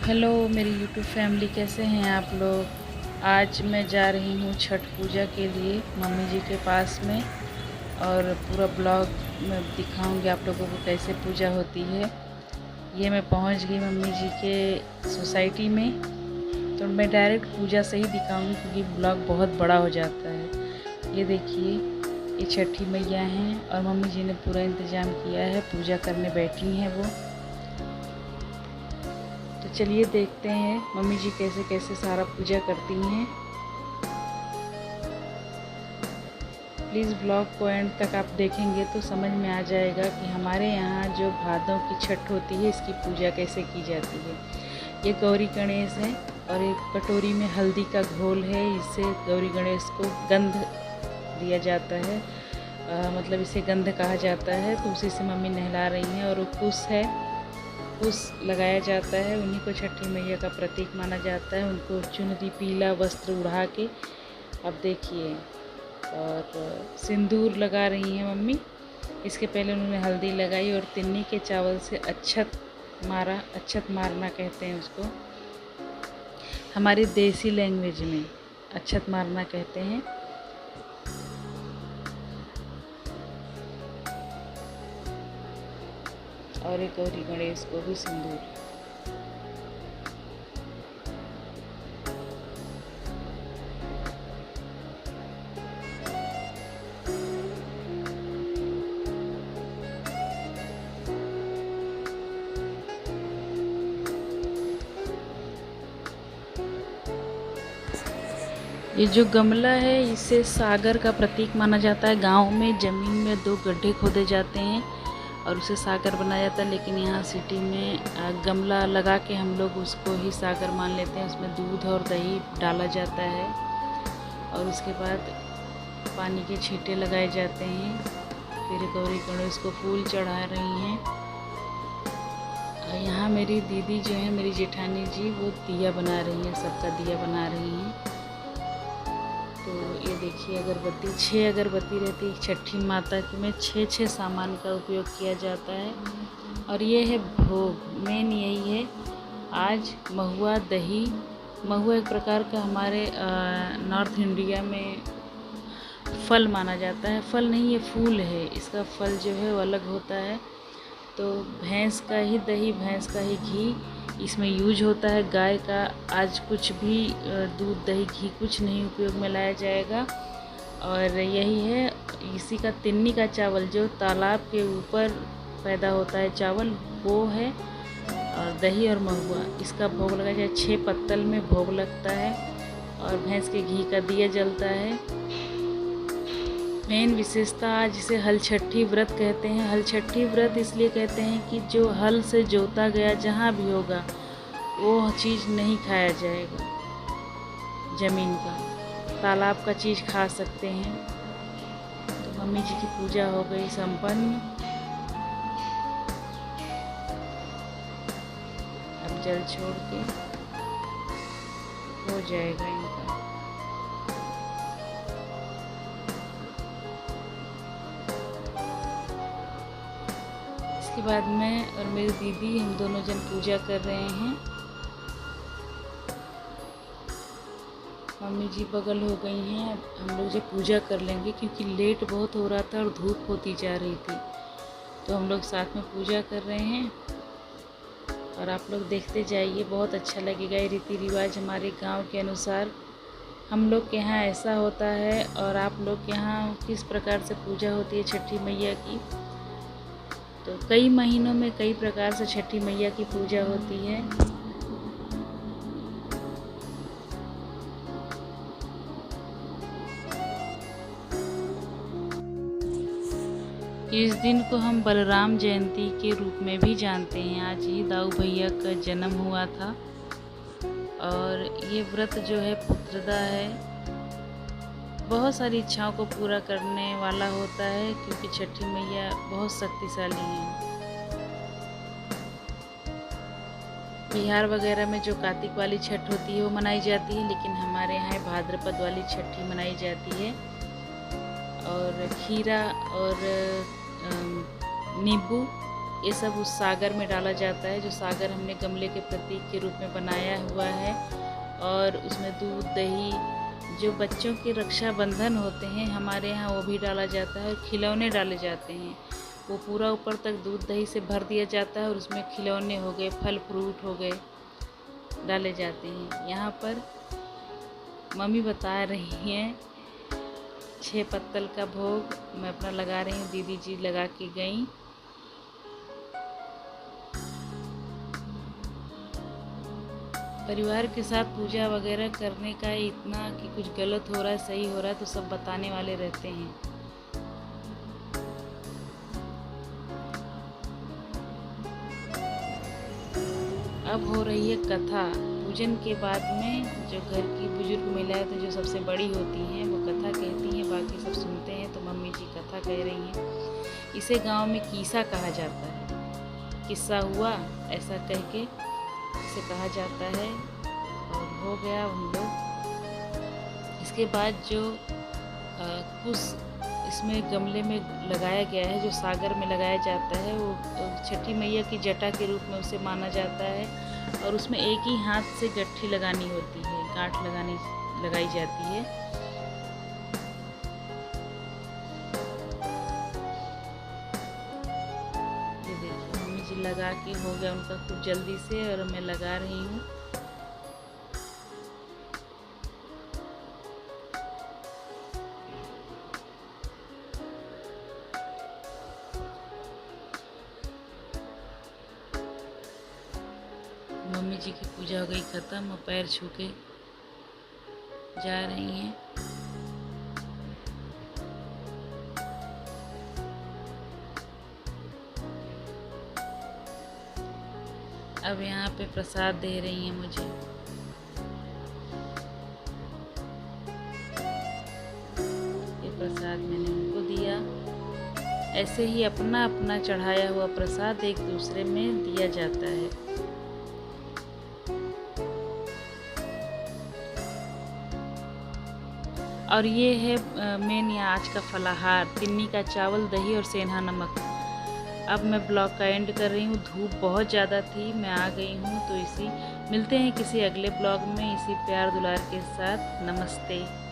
Hello मेरी YouTube family, कैसे हैं आप लोग। आज मैं जा रही हूँ छठ पूजा के लिए मम्मी जी के पास में, और पूरा ब्लॉग में दिखाऊंगी आप लोगों को कैसे पूजा होती है। ये मैं पहुँच गई मम्मी जी के सोसाइटी में, तो मैं डायरेक्ट पूजा से ही दिखाऊंगी क्योंकि ब्लॉग बहुत बड़ा हो जाता है। ये देखिए, ये छठी मैया हैं और मम्मी जी ने पूरा इंतज़ाम किया है, पूजा करने बैठी हैं वो। तो चलिए देखते हैं मम्मी जी कैसे कैसे सारा पूजा करती हैं। प्लीज़ ब्लॉग को एंड तक आप देखेंगे तो समझ में आ जाएगा कि हमारे यहाँ जो भादों की छठ होती है इसकी पूजा कैसे की जाती है। ये गौरी गणेश है और एक कटोरी में हल्दी का घोल है, इससे गौरी गणेश को गंध दिया जाता है। मतलब इसे गंध कहा जाता है, तो उसी से मम्मी नहला रही हैं। और वो कुश है, कुश लगाया जाता है, उन्हीं को छठी मैया का प्रतीक माना जाता है। उनको चुनरी पीला वस्त्र उड़ा के, अब देखिए, और सिंदूर लगा रही हैं मम्मी। इसके पहले उन्होंने हल्दी लगाई और तिन्नी के चावल से अक्षत मारा। अक्षत मारना कहते हैं उसको, हमारी देसी लैंग्वेज में अक्षत मारना कहते हैं। और एक गौरी गणेश को भी सिंदूर। ये जो गमला है इसे सागर का प्रतीक माना जाता है। गांव में ज़मीन में 2 गड्ढे खोदे जाते हैं और उसे सागर बनाया जाता है, लेकिन यहाँ सिटी में गमला लगा के हम लोग उसको ही सागर मान लेते हैं। उसमें दूध और दही डाला जाता है और उसके बाद पानी के छींटे लगाए जाते हैं। फिर गौरी गणेश को फूल चढ़ा रही हैं। यहाँ मेरी दीदी जो है, मेरी जेठानी जी, वो दिया बना रही हैं, सबका दिया बना रही हैं। तो ये देखिए, अगरबत्ती 6 अगरबत्ती रहती है छठी माता की में। 6 सामान का उपयोग किया जाता है। और ये है भोग, मेन यही है। आज महुआ दही, महुआ एक प्रकार का हमारे नॉर्थ इंडिया में फल माना जाता है। फल नहीं, ये फूल है। इसका फल जो है वो अलग होता है। तो भैंस का ही दही, भैंस का ही घी इसमें यूज होता है। गाय का आज कुछ भी दूध दही घी कुछ नहीं उपयोग में लाया जाएगा। और यही है, इसी का तिन्नी का चावल जो तालाब के ऊपर पैदा होता है चावल, वो है। और दही और महुआ, इसका भोग लगाया जाए। 6 पत्तल में भोग लगता है और भैंस के घी का दिया जलता है। मेन विशेषता आज इसे हल छठी व्रत कहते हैं। हल छठी व्रत इसलिए कहते हैं कि जो हल से जोता गया जहाँ भी होगा वो चीज़ नहीं खाया जाएगा। ज़मीन का, तालाब का चीज़ खा सकते हैं। तो मम्मी जी की पूजा हो गई संपन्न। अब जल छोड़ के हो जाएगा इनका। इसके बाद मैं और मेरी दीदी, हम दोनों जन पूजा कर रहे हैं। मम्मी जी बगल हो गई हैं। अब हम लोग जब पूजा कर लेंगे, क्योंकि लेट बहुत हो रहा था और धूप होती जा रही थी, तो हम लोग साथ में पूजा कर रहे हैं। और आप लोग देखते जाइए, बहुत अच्छा लगेगा। ये रीति रिवाज हमारे गांव के अनुसार हम लोग के यहाँ ऐसा होता है। और आप लोग के यहाँ किस प्रकार से पूजा होती है छठी मैया की। तो कई महीनों में कई प्रकार से छठी मैया की पूजा होती है। इस दिन को हम बलराम जयंती के रूप में भी जानते हैं। आज ही दाऊ भैया का जन्म हुआ था। और ये व्रत जो है पुत्रदा है, बहुत सारी इच्छाओं को पूरा करने वाला होता है, क्योंकि छठी मैया बहुत शक्तिशाली हैं। बिहार वगैरह में जो कार्तिक वाली छठ होती है वो मनाई जाती है, लेकिन हमारे यहाँ भाद्रपद वाली छठी मनाई जाती है। और खीरा और नींबू ये सब उस सागर में डाला जाता है, जो सागर हमने गमले के प्रतीक के रूप में बनाया हुआ है। और उसमें दूध दही, जो बच्चों के रक्षाबंधन होते हैं हमारे यहाँ, वो भी डाला जाता है और खिलौने डाले जाते हैं। वो पूरा ऊपर तक दूध दही से भर दिया जाता है और उसमें खिलौने हो गए, फल फ्रूट हो गए, डाले जाते हैं। यहाँ पर मम्मी बता रही हैं 6 पत्तल का भोग मैं अपना लगा रही हूँ, दीदी जी लगा के गई। परिवार के साथ पूजा वगैरह करने का इतना कि कुछ गलत हो रहा है सही हो रहा है तो सब बताने वाले रहते हैं। अब हो रही है कथा। पूजन के बाद में जो घर की बुजुर्ग महिलाएं तो जो सबसे बड़ी होती हैं वो कथा कहती हैं, बाकी सब सुनते हैं। तो मम्मी जी कथा कह रही हैं। इसे गांव में कीसा कहा जाता है, किस्सा हुआ ऐसा कह के इसे कहा जाता है। और हो गया हम लोग। इसके बाद जो कुछ इसमें गमले में लगाया गया है, जो सागर में लगाया जाता है, वो छठी मैया की जटा के रूप में उसे माना जाता है। और उसमें एक ही हाथ से गट्ठी लगानी होती है, गांठ लगाई जाती है। ये देखिए मम्मी जी लगा के हो गया उनका खूब जल्दी से, और मैं लगा रही हूँ। मम्मी जी की पूजा हो गई ख़त्म और पैर छू के जा रही हैं। अब यहाँ पे प्रसाद दे रही हैं मुझे। ये प्रसाद मैंने उनको दिया। ऐसे ही अपना अपना चढ़ाया हुआ प्रसाद एक दूसरे में दिया जाता है। और ये है मेन यहाँ आज का फलाहार, तिन्नी का चावल, दही और सेंधा नमक। अब मैं ब्लॉग का एंड कर रही हूँ। धूप बहुत ज़्यादा थी, मैं आ गई हूँ। तो मिलते हैं किसी अगले ब्लॉग में इसी प्यार दुलार के साथ। नमस्ते।